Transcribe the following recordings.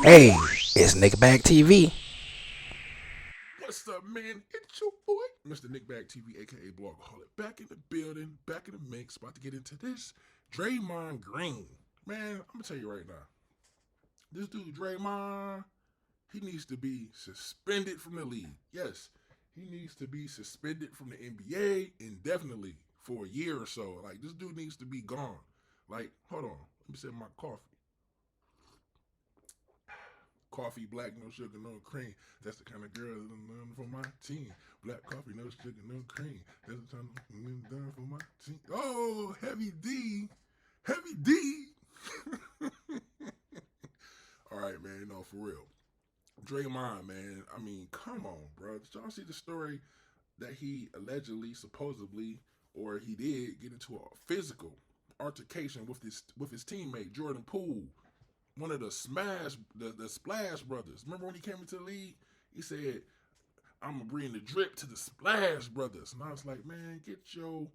Hey, it's Nickback TV. What's up, man? It's your boy, Mr. Nickback TV, aka Blogaholic, back in the building, back in the mix, about to get into this. Draymond Green. Man, I'm gonna tell you right now. This dude, Draymond, he needs to be suspended from the league. Yes, he needs to be suspended from the NBA indefinitely for a year or so. Like, this dude needs to be gone. Like, hold on. Let me sip my coffee. Coffee, black, no sugar, no cream. That's the kind of girl that I'm done for my team. Black coffee, no sugar, no cream. That's the kind of I'm done for my team. Oh, heavy D. Heavy D. All right, man. No, for real. Draymond, man. I mean, come on, bro. Did y'all see the story that he allegedly, supposedly, or he did get into a physical altercation with his teammate Jordan Poole, one of the Splash Brothers. Remember when he came into the league? He said, "I'm gonna bring the drip to the Splash Brothers," and I was like, "Man, get your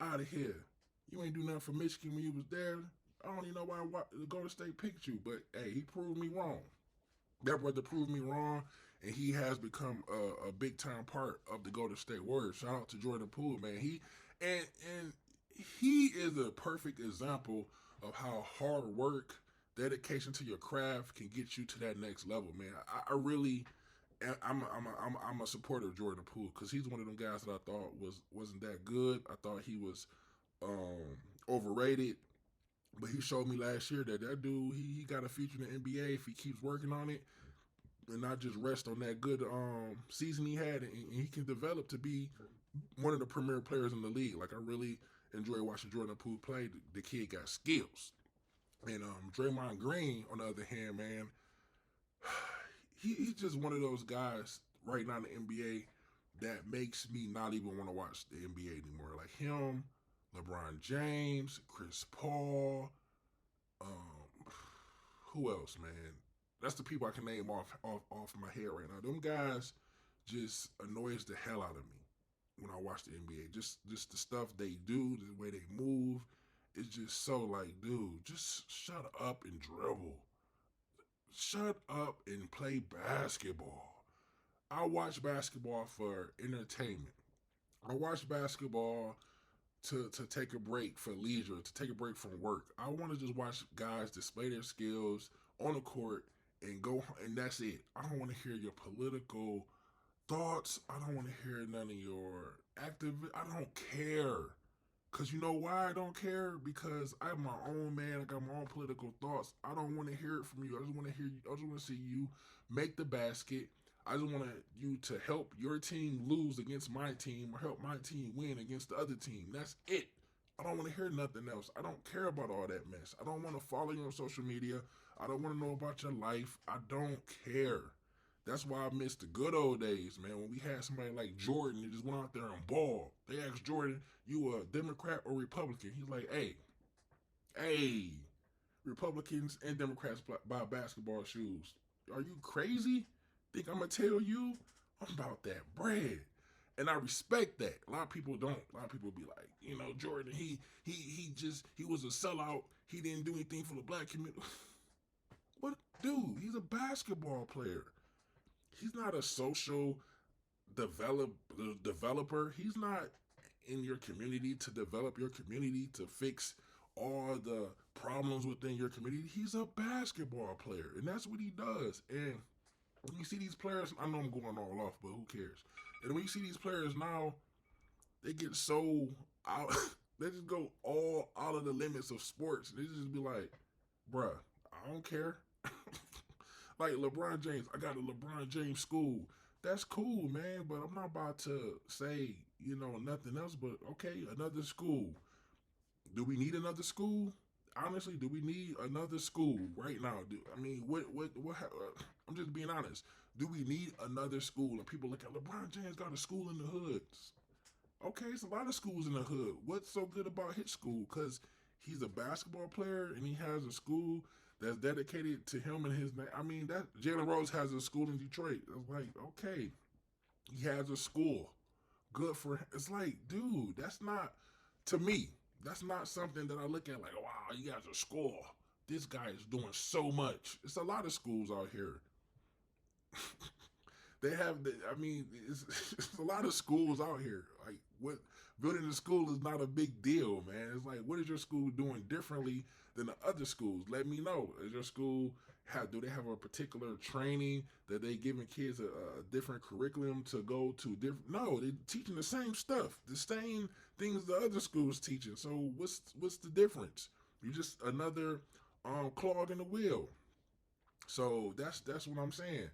out of here. You ain't do nothing for Michigan when you was there. I don't even know why the Golden State picked you, but hey, he proved me wrong. That brother proved me wrong, and he has become a big time part of the Golden State Warriors. Shout out to Jordan Poole, man. And he is a perfect example of how hard work, dedication to your craft can get you to that next level, man. I really, I'm a supporter of Jordan Poole because he's one of them guys that I thought wasn't that good. I thought he was overrated. But he showed me last year that dude he got a future in the NBA if he keeps working on it and not just rest on that good season he had, and he can develop to be one of the premier players in the league. Like I really enjoy watching Jordan Poole play. The kid got skills, and Draymond Green, on the other hand, man, he's just one of those guys right now in the NBA that makes me not even want to watch the NBA anymore. Like him, LeBron James, Chris Paul, um, who else, man? That's the people I can name off my head right now. Them guys just annoys the hell out of me when I watch the NBA. Just the stuff they do, the way they move, it's just so like, dude, just shut up and dribble. Shut up and play basketball. I watch basketball for entertainment. I watch basketball to take a break for leisure, to take a break from work. I want to just watch guys display their skills on the court and go, and that's it. I don't want to hear your political thoughts. I don't want to hear none of your active. I don't care. Cause you know why I don't care? Because I'm my own man. I got my own political thoughts. I don't want to hear it from you. I just want to hear you. I just want to see you make the basket. I just want you to help your team lose against my team or help my team win against the other team. That's it. I don't want to hear nothing else. I don't care about all that mess. I don't want to follow you on social media. I don't want to know about your life. I don't care. That's why I miss the good old days, man, when we had somebody like Jordan that just went out there and balled. They asked Jordan, "You a Democrat or Republican?" He's like, hey, Republicans and Democrats buy basketball shoes. Are you crazy? Think I'm gonna tell you? I'm about that bread. And I respect that. A lot of people don't. A lot of people be like, Jordan, he was a sellout. He didn't do anything for the black community. What, dude? He's a basketball player. He's not a social developer. He's not in your community to develop your community to fix all the problems within your community. He's a basketball player, and that's what he does. And when you see these players, I know I'm going all off, but who cares? And when you see these players now, they get so out. They just go all out of the limits of sports. They just be like, bruh, I don't care. Like LeBron James, I got a LeBron James school. That's cool, man, but I'm not about to say, nothing else but okay, another school. Do we need another school? Honestly, do we need another school right now? I mean, I'm just being honest. Do we need another school? And people look at LeBron James got a school in the hoods. Okay, it's a lot of schools in the hood. What's so good about his school? Because he's a basketball player and he has a school that's dedicated to him and his name. I mean, that Jalen Rose has a school in Detroit. It's like, okay, he has a school. Good for him. It's like, dude, that's not to me. That's not something that I look at like, wow, you guys are school. this guy is doing so much. It's a lot of schools out here. It's a lot of schools out here. Like, what, building a school is not a big deal, man. It's like, what is your school doing differently than the other schools? Let me know. Is your school do they have a particular training that they giving kids a different curriculum to go to different? No, they teaching the same stuff, the same things the other schools teaching. So what's the difference? You just another clog in the wheel. So that's what I'm saying.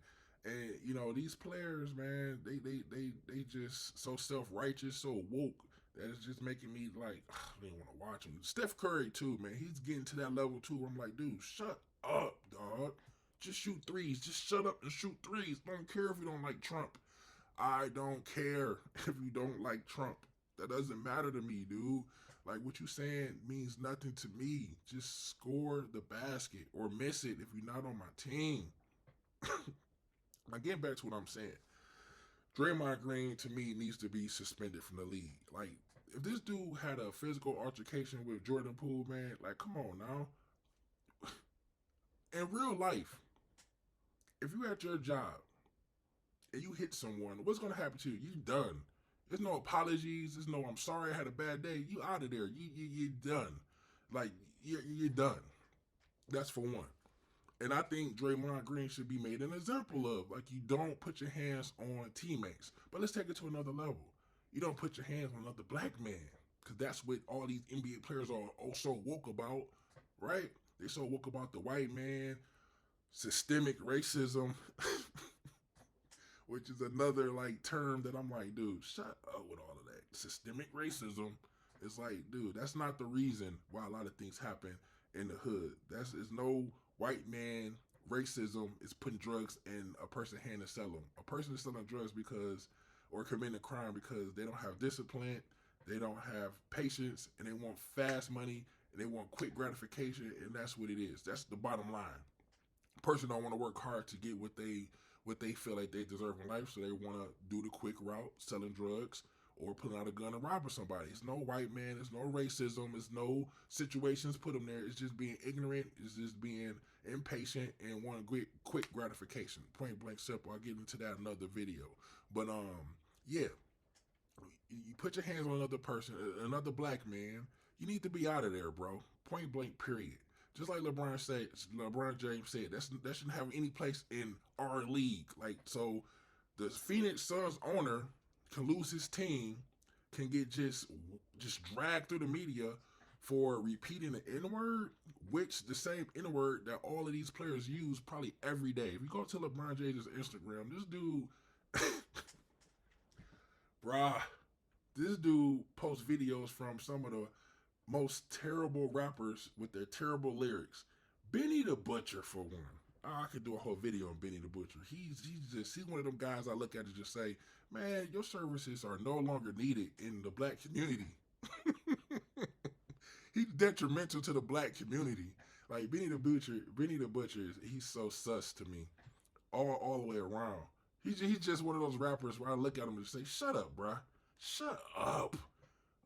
And these players, man, they just so self-righteous, so woke that it's just making me like I don't want to watch him. Steph Curry too, man. He's getting to that level too. I'm like, dude, shut up, dog. Just shoot threes. Just shut up and shoot threes. Don't care if you don't like Trump. I don't care if you don't like Trump. That doesn't matter to me, dude. Like, what you saying means nothing to me. Just score the basket or miss it if you're not on my team. Now, getting back to what I'm saying, Draymond Green to me needs to be suspended from the league. Like, if this dude had a physical altercation with Jordan Poole, man, like, come on now. In real life, if you at your job and you hit someone, what's gonna happen to you? You done. There's no apologies. There's no I'm sorry I had a bad day. You out of there. You done. Like, you're done. That's for one. And I think Draymond Green should be made an example of. Like, you don't put your hands on teammates. But let's take it to another level. You don't put your hands on another black man. Because that's what all these NBA players are also woke about, right? They so woke about the white man, systemic racism, which is another, like, term that I'm like, dude, shut up with all of that. Systemic racism is like, dude, that's not the reason why a lot of things happen in the hood. There's no white man racism is putting drugs in a person's hand to sell them. A person is selling drugs or committing a crime because they don't have discipline, they don't have patience, and they want fast money, and they want quick gratification, and that's what it is. That's the bottom line. A person don't want to work hard to get what they feel like they deserve in life, so they want to do the quick route, selling drugs, or pulling out a gun and robbing somebody. It's no white man. It's no racism. It's no situations put them there. It's just being ignorant. It's just being impatient and wanting quick gratification. Point blank simple. I'll get into that in another video. But yeah, you put your hands on another person, another black man. You need to be out of there, bro. Point blank. Period. Just like LeBron James said, that shouldn't have any place in our league. Like, so, the Phoenix Suns owner can lose his team, can get just dragged through the media for repeating the N-word, which the same N-word that all of these players use probably every day. If you go to LeBron James' Instagram, this dude, bruh, this dude posts videos from some of the most terrible rappers with their terrible lyrics. Benny the Butcher, for one. I could do a whole video on Benny the Butcher. He's one of them guys I look at and just say, man, your services are no longer needed in the black community. He's detrimental to the black community. Like, Benny the Butcher, he's so sus to me, all the way around. He's just one of those rappers where I look at him and say, shut up, bruh. Shut up.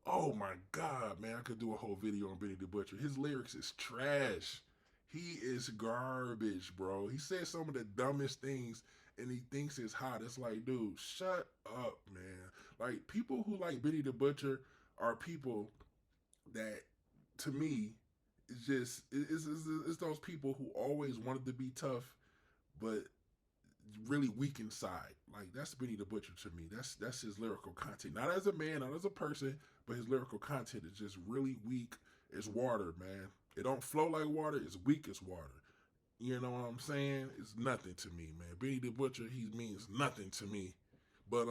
Oh my God, man, I could do a whole video on Benny the Butcher. His lyrics is trash. He is garbage, bro. He says some of the dumbest things and he thinks it's hot. It's like, dude, shut up, man. Like, people who like Benny the Butcher are people that, to me, it's those people who always wanted to be tough, but really weak inside. Like, that's Benny the Butcher to me. That's his lyrical content. Not as a man, not as a person, but his lyrical content is just really weak as water, man. It don't flow like water. It's weak as water. You know what I'm saying? It's nothing to me, man. Benny the Butcher, he means nothing to me. But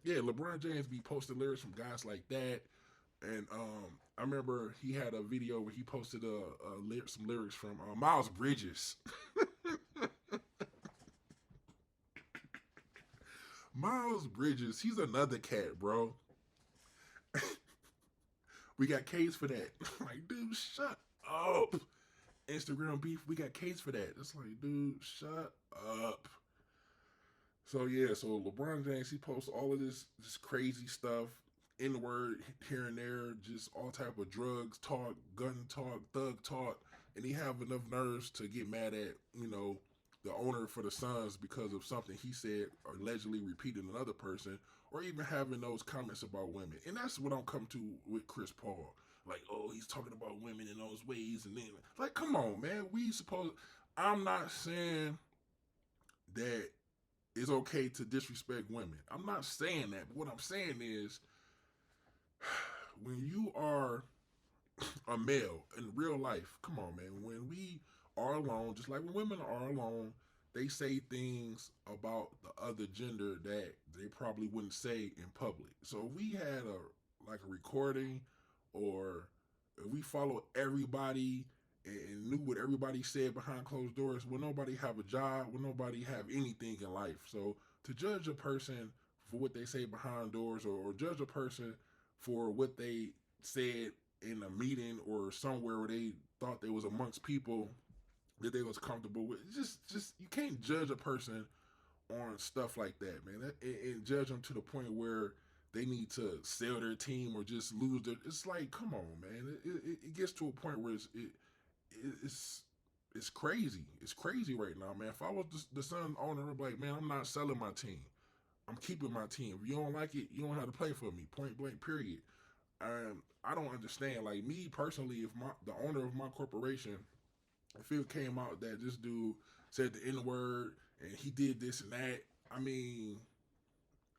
yeah, LeBron James be posting lyrics from guys like that. And I remember he had a video where he posted some lyrics from Miles Bridges. Miles Bridges, he's another cat, bro. We got K's for that. Like, dude, shut up. Instagram beef, we got K's for that. It's like, dude, shut up. So yeah, so LeBron James, he posts all of this crazy stuff, N-word here and there, just all type of drugs talk, gun talk, thug talk, and he have enough nerves to get mad at the owner for the Suns because of something he said or allegedly repeated another person, or even having those comments about women. And that's what I'm coming to with Chris Paul. Like, oh, he's talking about women in those ways, and then like, come on, man. I'm not saying that it's okay to disrespect women. I'm not saying that. But what I'm saying is, when you are a male in real life, come on, man. When we are alone, just like when women are alone, they say things about the other gender that they probably wouldn't say in public. So if we had a recording, or if we follow everybody and knew what everybody said behind closed doors, will nobody have a job? Will nobody have anything in life? So to judge a person for what they say behind doors, or judge a person for what they said in a meeting or somewhere where they thought they was amongst people that they was comfortable with, just you can't judge a person on stuff like that, man, and judge them to the point where they need to sell their team or just lose their. It's like, come on, man. It gets to a point where it's crazy. It's crazy right now, man. If I was the Suns owner, I'd be like, man, I'm not selling my team. I'm keeping my team. If you don't like it, you don't have to play for me. Point blank. Period. I don't understand. Like, me personally, if the owner of my corporation, if it came out that this dude said the N word and he did this and that, I mean,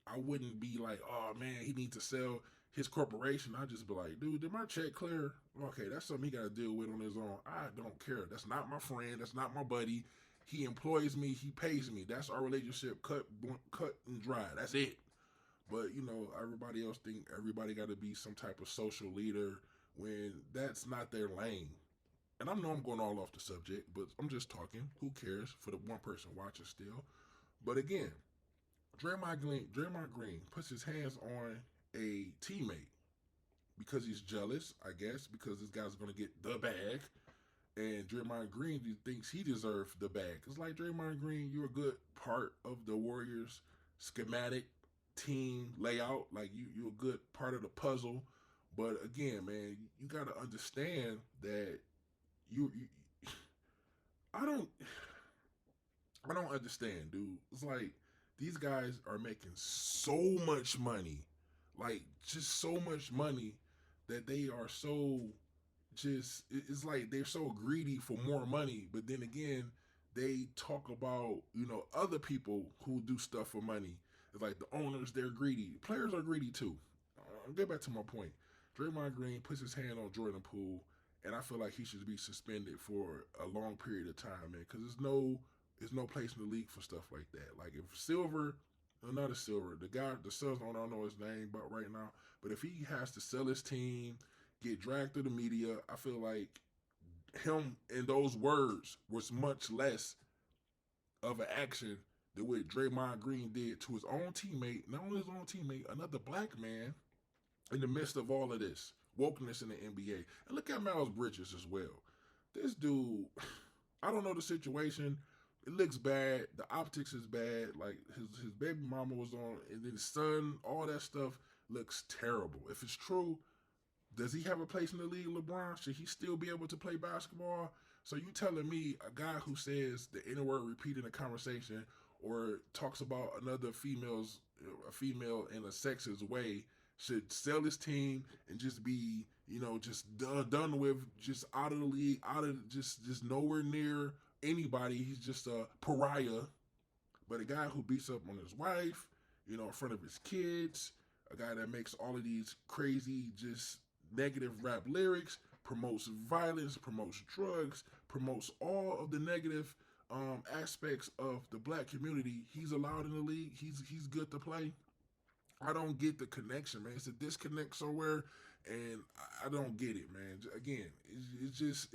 I wouldn't be like, oh man, he needs to sell his corporation. I'd just be like, dude, did my check clear? Okay, that's something he got to deal with on his own. I don't care. That's not my friend. That's not my buddy. He employs me. He pays me. That's our relationship, cut and dry. That's it. But everybody else think everybody got to be some type of social leader when that's not their lane. And I know I'm going all off the subject, but I'm just talking. Who cares for the one person watching still? But again, Draymond Green puts his hands on a teammate because he's jealous, I guess, because this guy's going to get the bag. And Draymond Green thinks he deserves the bag. It's like, Draymond Green, you're a good part of the Warriors' schematic team layout. Like, you're a good part of the puzzle. But again, man, you got to understand that you I don't understand, dude. It's like, these guys are making so much money, like just so much money, that they are so it's like they're so greedy for more money. But then again, they talk about other people who do stuff for money. It's like the owners, they're greedy. Players are greedy too. I'll get back to my point. Draymond Green puts his hand on Jordan Poole, and I feel like he should be suspended for a long period of time, man. Because there's no place in the league for stuff like that. Like, if Silver, another Silver, the Suns, I don't know his name but right now, but if he has to sell his team, get dragged through the media, I feel like him and those words was much less of an action than what Draymond Green did to his own teammate, not only his own teammate, another black man, in the midst of all of this wokeness in the NBA. And look at Miles Bridges as well. This dude, I don't know the situation. It looks bad. The optics is bad. Like, his baby mama was on, and then his son, all that stuff looks terrible. If it's true, does he have a place in the league, LeBron? Should he still be able to play basketball? So you telling me a guy who says the N word repeating a conversation, or talks about a female in a sexist way, should sell his team and just be, just done with, just out of the league, out of just nowhere near anybody. He's just a pariah. But a guy who beats up on his wife, in front of his kids, a guy that makes all of these crazy, just negative rap lyrics, promotes violence, promotes drugs, promotes all of the negative aspects of the black community, he's allowed in the league. He's good to play. I don't get the connection, man. It's a disconnect somewhere, and I don't get it, man. Again, it's just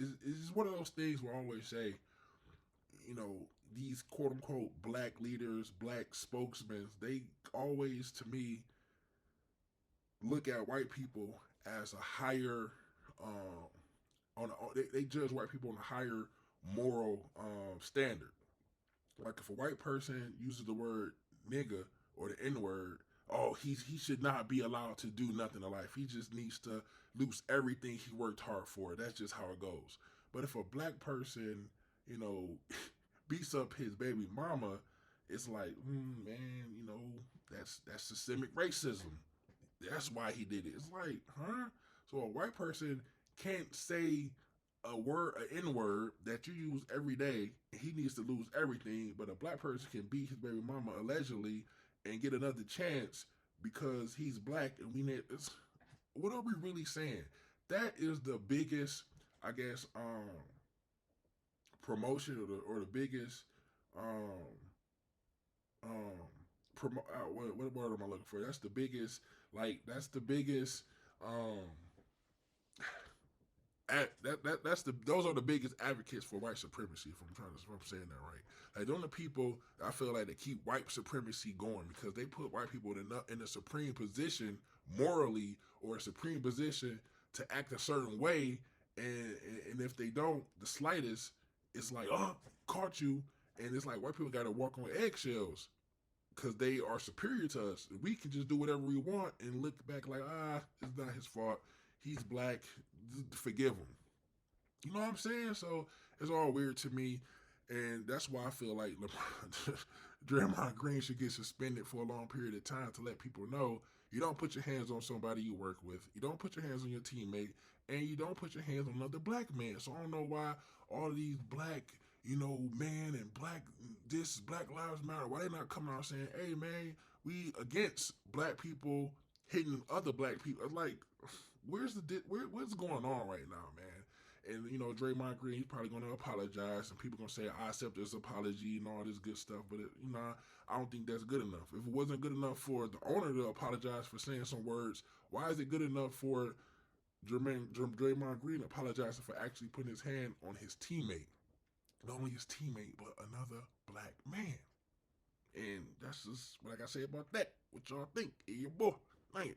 one of those things where I always say, these quote unquote black leaders, black spokesmen, they always, to me, look at white people as a higher, they judge white people on a higher moral standard. Like, if a white person uses the word nigga or the N word, oh, he should not be allowed to do nothing in life. He just needs to lose everything he worked hard for. That's just how it goes. But if a black person, you know, beats up his baby mama, it's like, man, you know, that's systemic racism. That's why he did it. It's like, huh? So a white person can't say a word, an N word that you use every day. He needs to lose everything. But a black person can beat his baby mama allegedly and get another chance because he's black. And we need. What are we really saying? That is the biggest, I guess, promotion or the biggest um what word am I looking for? That's the biggest, like that's the biggest um that's the those are the biggest advocates for white supremacy. If I'm saying that right, like those are the people I feel like that keep white supremacy going because they put white people in a supreme position morally or a supreme position to act a certain way, and if they don't, the slightest, it's like caught you, and it's like white people got to walk on eggshells because they are superior to us. We can just do whatever we want and look back like, it's not his fault. He's black. Forgive him. You know what I'm saying? So it's all weird to me. And that's why I feel like Draymond Green should get suspended for a long period of time to let people know you don't put your hands on somebody you work with. You don't put your hands on your teammate. And you don't put your hands on another black man. So I don't know why all of these black, man and black, this Black Lives Matter, why they not coming out saying, hey, man, we against black people hitting other black people. Like, what's going on right now, man? And Draymond Green, he's probably going to apologize, and people going to say, I accept this apology and all this good stuff. But I don't think that's good enough. If it wasn't good enough for the owner to apologize for saying some words, why is it good enough for Draymond Green apologizing for actually putting his hand on his teammate? Not only his teammate, but another black man. And that's just what I got to say about that. What y'all think? Hey, your boy. Man.